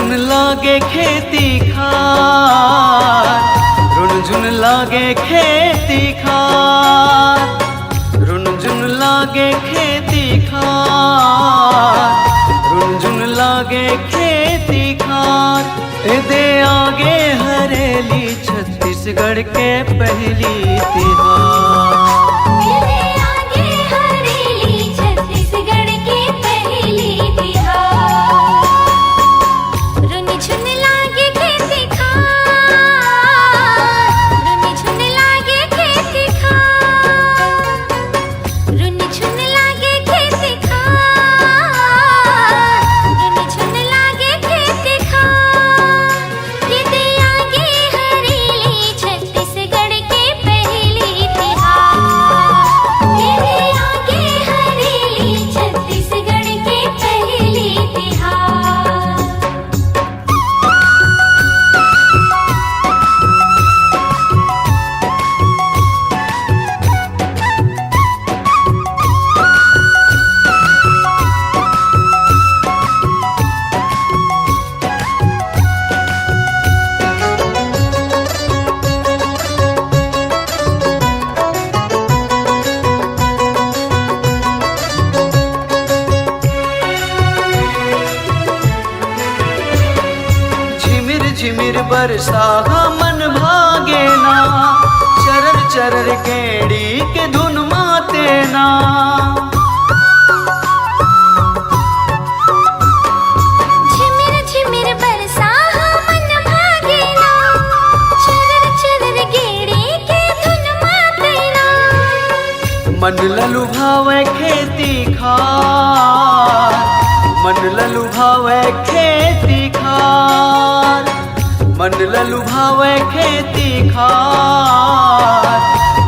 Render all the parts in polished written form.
झुन लागे खेती खार, रुन झुन लागे खेती खार, रुन झुन लागे खेती खार, रुन झुन लागे खेती खार। एदे आगे हरेली छत्तीसगढ़ के पहली तिहार। झिमिर बरसा मन भागे ना, चरर चरर गेड़ी के धुन माते ना। झिमिर झिमिर बरसा मन भागे ना, चरर चरर गेड़ी के धुन माते ना। मन ललु भावे खेती खार, मन ललु भावे खेती खार, मन ललु भावे खेती खार,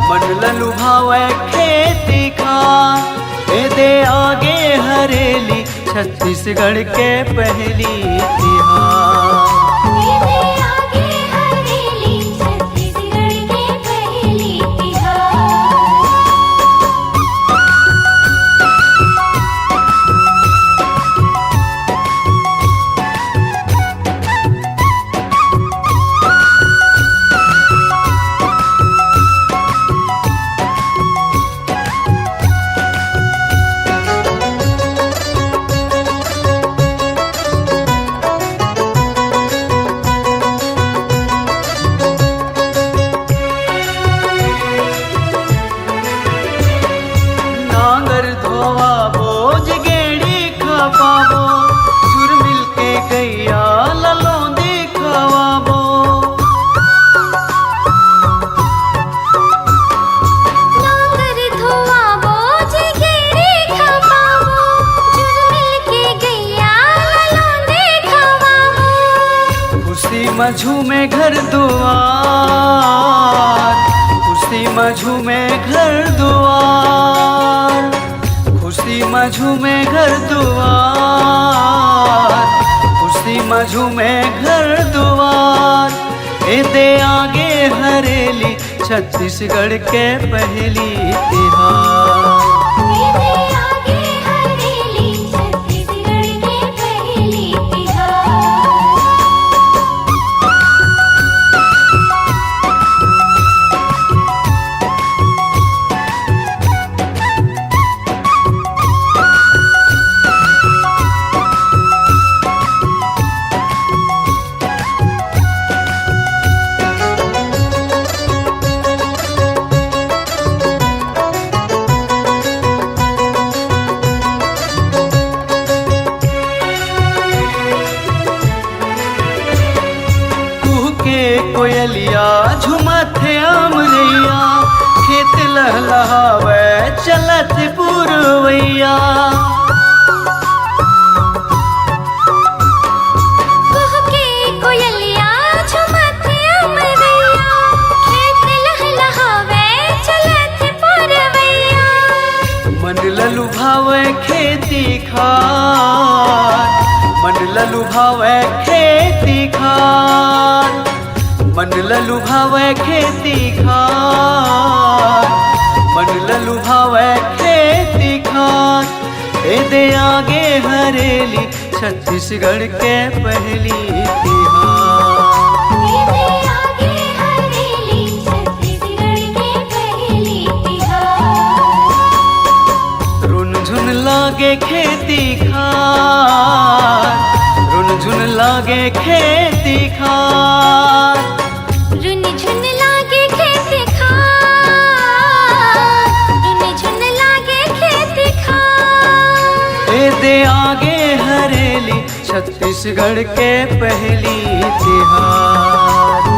मन ललु भावे खेती खार। एदे आगे हरेली छत्तीसगढ़ के पहली तिहार। पावो सुर मिलके गैया ललोंदी खवाबो। नांगर धोवाबो जगेड़ी खवाबो, सुर मिलके गैया ललोंदी खवाबो। खुशी में झूमे घर दुआर, खुशी में झूमे घर दुआर, खुशी में झूमे घर दुआर, खुशी में झूमे घर दुआर। एदे आगे हरेली छत्तीसगढ़ के पहली तिहार। कोयलिया झुमथे अमरैया, खेत लहलहावे चलत पुरवैया। कोयलिया झुमथे अमरैया, खेत लहलहावे चलत पुरवैया। मन ललु भावे खेती खार, मन ललु भावे खेती खार, मन ललु भावे खेती खार, मन ललु भावे खेती खार। एदे आगे हरेली छत्तीसगढ़ के पहली तिहार। इधे आगे हरेली छत्तीसगढ़ के पहली तिहार। रुनझुन लागे खेती खार, रुनझुन लागे खेती खार। रुन झुन लागे खेती खार, रुन झुन लागे खेती खार। ए दे आगे हरेली छत्तीसगढ़ के पहली तिहार।